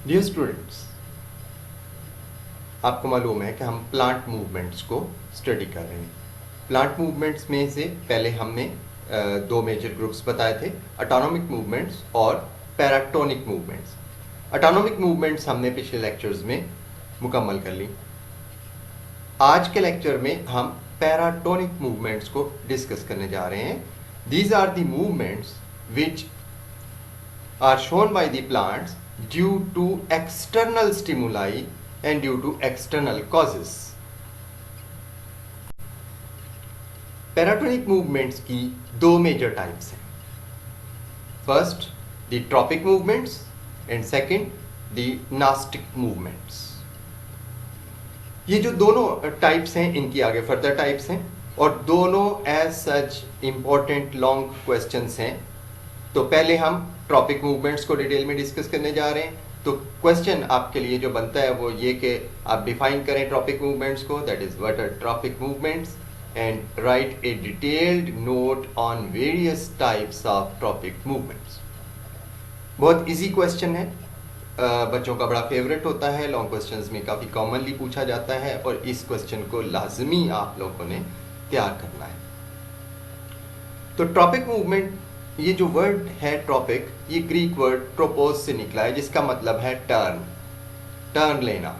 Dear students, आपको मालूम है कि हम प्लांट मूवमेंट्स को स्टडी कर रहे हैं। प्लांट मूवमेंट्स में से पहले हमने दो मेजर ग्रुप्स बताए थे, ऑटोनॉमिक मूवमेंट्स और पैराटोनिक मूवमेंट्स। ऑटोनॉमिक मूवमेंट्स हमने पिछले लेक्चर्स में मुकम्मल कर ली। आज के लेक्चर में हम पैराटोनिक मूवमेंट्स को डिस्कस करने जा रहे हैं। These are the movements which are shown by the plants due to external stimuli and due to external causes. Paratonic movements की दो मेजर टाइप्स हैं। First the tropic movements and second the nastic movements. ये जो दोनों types हैं, इनकी आगे further types हैं और दोनों as such important long questions हैं। तो पहले हम ट्रॉपिक मूवमेंट्स को डिटेल में डिस्कस करने जा रहे हैं। तो क्वेश्चन आपके लिए जो बनता है वो ये कि आप डिफाइन करें ट्रॉपिक मूवमेंट्स को, that is what are tropic movements, and write a detailed note on various types of tropic movements. बहुत इजी क्वेश्चन है, बच्चों का बड़ा फेवरेट होता है, लॉन्ग क्वेश्चंस में काफ़ी कॉमनली पूछा जाता है और इस क्वेश्चन को लाजमी आप लोगों ने तैयार करना है। तो ट्रॉपिक मूवमेंट, ये जो वर्ड है ट्रॉपिक, ये ग्रीक वर्ड ट्रोपोज से निकला है, जिसका मतलब है टर्न लेना,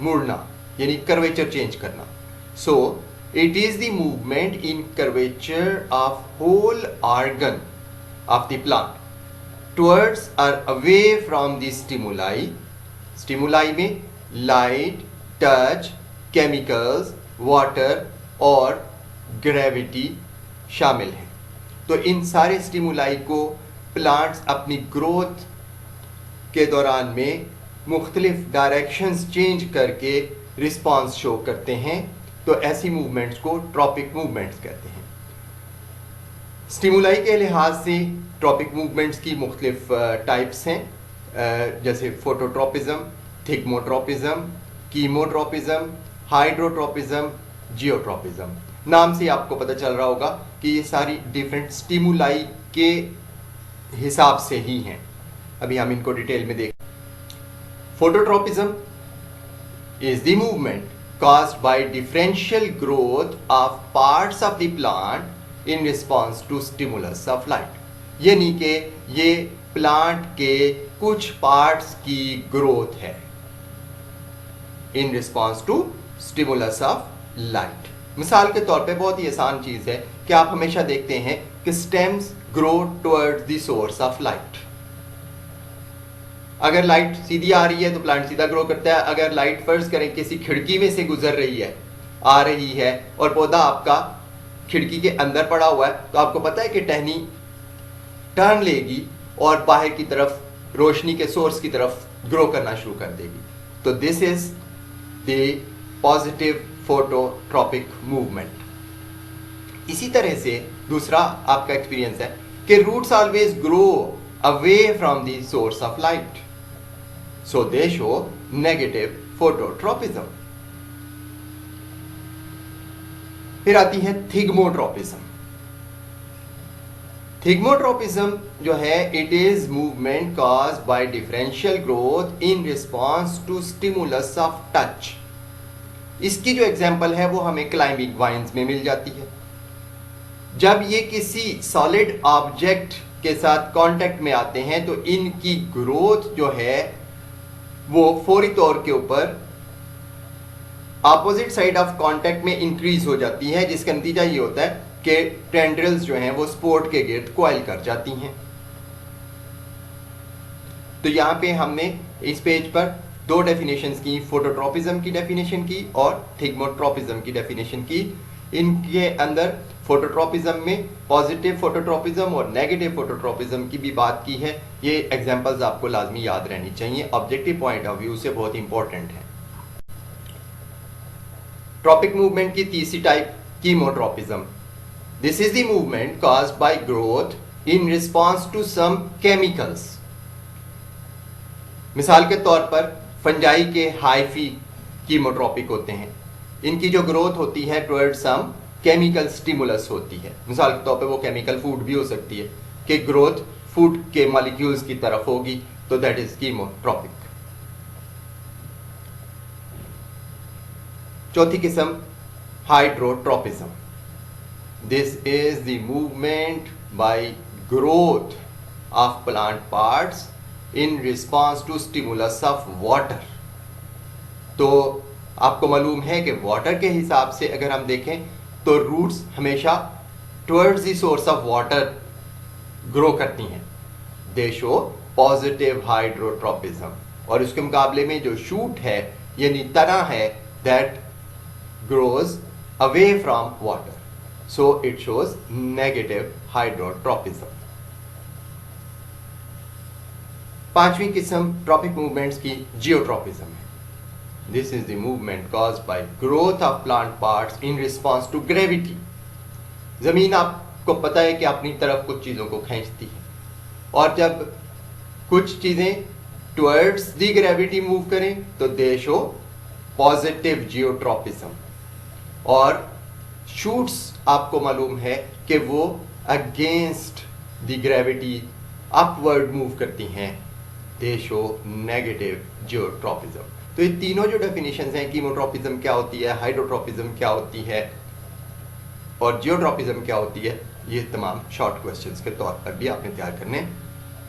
मुड़ना, यानी कर्वेचर चेंज करना। So it is the movement in curvature of whole organ of the plant towards और away from the stimuli. Stimuli में लाइट, टच, केमिकल्स, वाटर और ग्रेविटी शामिल है। तो इन सारे स्टिमुलाई को प्लांट्स अपनी ग्रोथ के दौरान में मुख्तलिफ डायरेक्शंस चेंज करके रिस्पॉन्स शो करते हैं। तो ऐसी मूवमेंट्स को ट्रॉपिक मूवमेंट्स कहते हैं। स्टिमुलाई के लिहाज से ट्रॉपिक मूवमेंट्स की मुख्तलिफ टाइप्स हैं, जैसे phototropism, thigmotropism, chemotropism, hydrotropism, geotropism. नाम से आपको पता चल रहा होगा कि ये सारी डिफरेंट स्टिमुलाई के हिसाब से ही हैं। अभी हम इनको डिटेल में देखें। Phototropism is the movement caused by differential growth of parts of the plant in response to stimulus of light। यानी कि ये प्लांट के कुछ पार्ट्स की ग्रोथ है in response to stimulus of light. मिसाल के तौर पे बहुत ही आसान चीज है कि आप हमेशा देखते हैं कि stems grow towards the source of light. अगर लाइट सीधी आ रही है तो प्लांट सीधा ग्रो करता है। अगर लाइट फर्ज करें किसी खिड़की में से गुजर रही है, आ रही है और पौधा आपका खिड़की के अंदर पड़ा हुआ है, तो आपको पता है कि टहनी टर्न लेगी और बाहर की तरफ, रोशनी के सोर्स की तरफ ग्रो करना शुरू कर देगी। तो this is the positive phototropic movement. इसी तरह से दूसरा आपका एक्सपीरियंस है कि roots always grow away from the source of light, so they show negative phototropism. फिर आती है थिग्मोट्रॉपिज्म। थिग्मोट्रॉपिज्म जो है, it is movement caused by differential growth in response to stimulus of touch. इसकी जो एग्जाम्पल है वो हमें क्लाइंबिंग वाइन्स में मिल जाती है। जब ये किसी सॉलिड ऑब्जेक्ट के साथ कांटेक्ट में आते हैं तो इनकी ग्रोथ जो है वो फौरी तौर के ऊपर ऑपोजिट साइड ऑफ कांटेक्ट में इंक्रीज हो जाती है, जिसका नतीजा ये होता है कि टेंड्रिल्स जो हैं वो स्पोर्ट के गिर्द कॉइल कर जाती हैं। तो यहां पे हमने इस पेज पर दो डेफिनेशंस की, फोटोट्रोपिज्म की डेफिनेशन की और थिग्मोट्रोपिज्म की डेफिनेशन की। इनके अंदर फोटोट्रोपिज्म में पॉजिटिव फोटोट्रोपिज्म और नेगेटिव फोटोट्रोपिज्म की भी बात की है। ये एग्जांपल्स आपको लाजमी याद रहनी चाहिए, ऑब्जेक्टिव पॉइंट ऑफ व्यू से बहुत इंपॉर्टेंट है। ट्रॉपिक मूवमेंट की तीसरी type chemotropism. This is the movement caused by growth in response to some chemicals. मिसाल के तौर पर फंजाई के हाइफी कीमोट्रोपिक होते हैं। इनकी जो ग्रोथ होती है टुवर्ड सम केमिकल स्टिमुलस होती है। मिसाल के तौर पे वो केमिकल फूड भी हो सकती है कि ग्रोथ फूड के मॉलिक्यूल्स की तरफ होगी, तो दैट इज कीमोट्रोपिक। चौथी किस्म hydrotropism. This is the movement by growth of plant parts in response to stimulus of water. तो आपको मालूम है कि वाटर के हिसाब से अगर हम देखें तो रूट्स हमेशा towards the source of water grow करती हैं. दे शो पॉजिटिव हाइड्रोट्रोपिज्म. और उसके मुकाबले में जो शूट है यानी तना है that grows away from water, so it shows negative hydrotropism. पांचवी किस्म ट्रॉपिक मूवमेंट्स की जियोट्रोपिज्म है. This is the movement caused by growth of plant parts in response to gravity. जमीन आपको पता है कि अपनी तरफ कुछ चीजों को खींचती है, और जब कुछ चीजें टुवर्ड्स दी ग्रेविटी मूव करें तो दे शो पॉजिटिव जियोट्रोपिज्म. और शूट्स आपको मालूम है कि वो against the gravity upward move करती हैं, दे शो नेगेटिव जियोट्रोपिज्म. तो ये तीनों जो डेफिनेशंस हैं, कीमोट्रोपिज्म क्या होती है, हाइड्रोट्रोपिज्म क्या होती है और जियोट्रोपिज्म क्या होती है, ये तमाम शॉर्ट क्वेश्चंस के तौर पर भी आपने तैयार करने.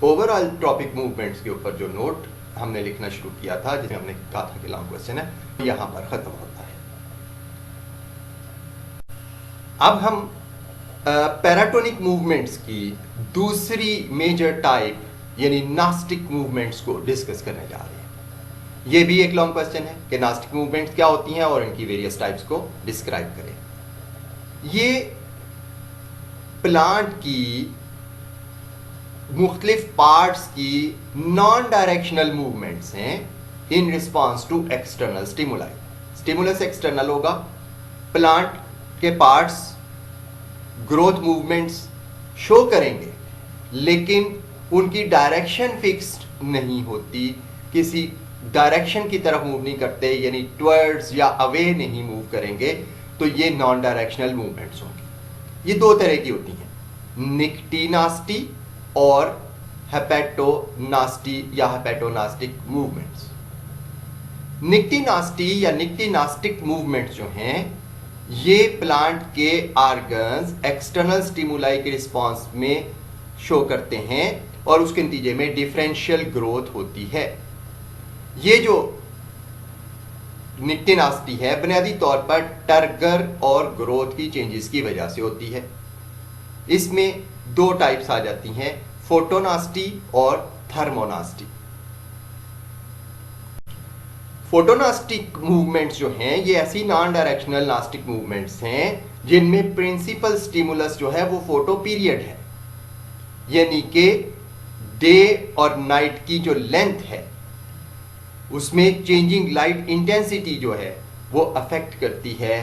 ओवरऑल ट्रॉपिक मूवमेंट्स के ऊपर जो नोट हमने लिखना शुरू किया था, जिसमें हमने कहा था कि लॉन्ग क्वेश्चन है, यहां पर खत्म होता है. अब हम पैराटोनिक मूवमेंट्स की दूसरी मेजर टाइप यानी नास्टिक मूवमेंट्स को डिस्कस करने जा रहे हैं. ये भी एक लॉन्ग क्वेश्चन है कि नास्टिक मूवमेंट्स क्या होती हैं और इनकी वेरियस टाइप्स को डिस्क्राइब करें. ये प्लांट की मुख्तलिफ पार्ट्स की नॉन डायरेक्शनल मूवमेंट्स हैं in response to external stimuli. Stimulus external होगा, प्लांट के पार्ट्स ग्रोथ मूवमेंट्स शो करेंगे, लेकिन उनकी डायरेक्शन फिक्स्ड नहीं होती, किसी डायरेक्शन की तरफ मूव नहीं करते, यानी टुवर्ड्स या अवे नहीं मूव करेंगे, तो ये नॉन डायरेक्शनल मूवमेंट्स होंगी. ये दो तरह की होती हैं, निक्टिनास्टी और हेपेटोनास्टी या हेपेटोनास्टिक मूवमेंट्स. निक्टिनास्टी या निक्टिनास्टिक मूवमेंट्स जो हैं, ये प्लांट के ऑर्गन्स एक्सटर्नल स्टिमुलाई के रिस्पॉन्स में शो करते हैं और उसके नतीजे में डिफरेंशियल ग्रोथ होती है. ये जो निक्टिनास्टी है बुनियादी तौर पर टर्गर और ग्रोथ की चेंजेस की वजह से होती है. इसमें दो टाइप्स आ जाती हैं, फोटोनास्टी और थर्मोनास्टी. फोटोनास्टिक मूवमेंट्स जो हैं ये ऐसी नॉन डायरेक्शनल नास्टिक मूवमेंट्स हैं जिनमें प्रिंसिपल स्टिमुलस जो है वो फोटो पीरियड है, यानी कि डे और नाइट की जो लेंथ है उसमें चेंजिंग लाइट इंटेंसिटी जो है वो अफेक्ट करती है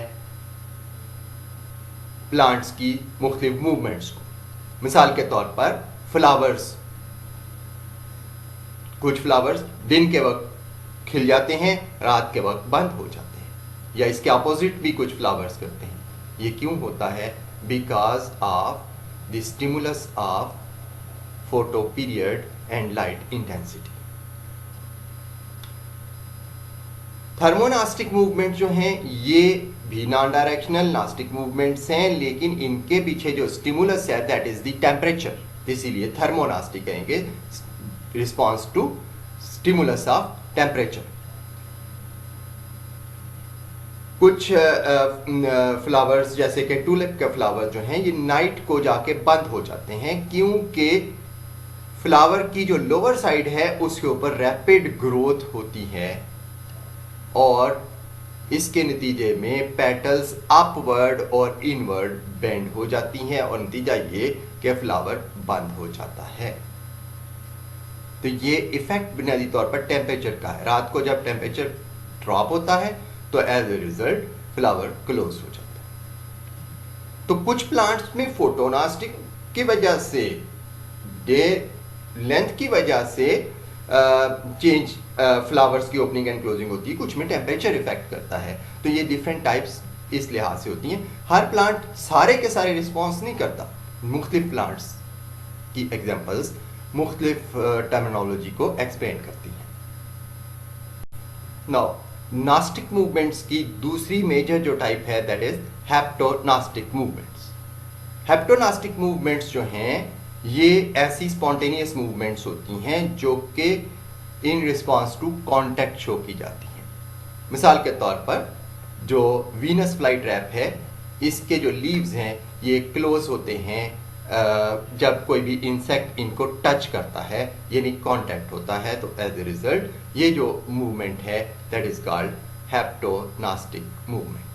प्लांट्स की मुख्तलिफ मूवमेंट्स को. मिसाल के तौर पर फ्लावर्स, कुछ फ्लावर्स दिन के वक्त खिल जाते हैं, रात के वक्त बंद हो जाते हैं, या इसके अपोजिट भी कुछ फ्लावर्स करते हैं. ये क्यों होता है? Because of the stimulus of photo period and light intensity. Thermonastic movement जो हैं ये भी नॉन डायरेक्शनल नास्टिक मूवमेंट्स हैं, लेकिन इनके पीछे जो स्टिमुलस है दैट इज द टेम्परेचर, इसीलिए थर्मोनास्टिक कहेंगे, response to stimulus of temperature. कुछ फ्लावर्स जैसे कि टूलिप के फ्लावर जो हैं ये नाइट को जाके बंद हो जाते हैं, क्योंकि फ्लावर की जो लोअर साइड है उसके ऊपर रैपिड ग्रोथ होती है और इसके नतीजे में पेटल्स अपवर्ड और इनवर्ड बेंड हो जाती हैं और नतीजा ये कि फ्लावर बंद हो जाता है. तो ये इफेक्ट बुनियादी तौर पर टेम्परेचर का है. रात को जब टेम्परेचर ड्रॉप होता है तो as a result flower close हो जाता है. तो कुछ प्लांट्स में फोटोनास्टिक की वजह से, डे लेंथ की वजह से चेंज फ्लावर्स की ओपनिंग एंड क्लोजिंग होती है, कुछ में टेम्परेचर इफेक्ट करता है. तो ये डिफरेंट टाइप्स इस लिहाज से होती हैं. हर प्लांट सारे के सारे रिस्पॉन्स नहीं करता. मुख्तलिफ प्लांट्स की एग्जांपल्स मुख्तलिफ टर्मिनोलॉजी को एक्सप्लेन करती हैं. नाउ नास्टिक मूवमेंट्स की दूसरी मेजर जो टाइप है दैट इज हेप्टोनास्टिक मूवमेंट्स। हेप्टोनास्टिक मूवमेंट्स जो हैं ये ऐसी स्पॉन्टेनियस मूवमेंट्स होती हैं जो कि in response to contact show की जाती हैं। मिसाल के तौर पर जो वीनस फ्लाई ट्रैप है इसके जो लीव्स हैं ये क्लोज होते हैं जब कोई भी इंसेक्ट इनको टच करता है यानी कांटेक्ट होता है, तो एज ए रिजल्ट ये जो मूवमेंट है दैट इज कॉल्ड हेप्टोनास्टिक मूवमेंट।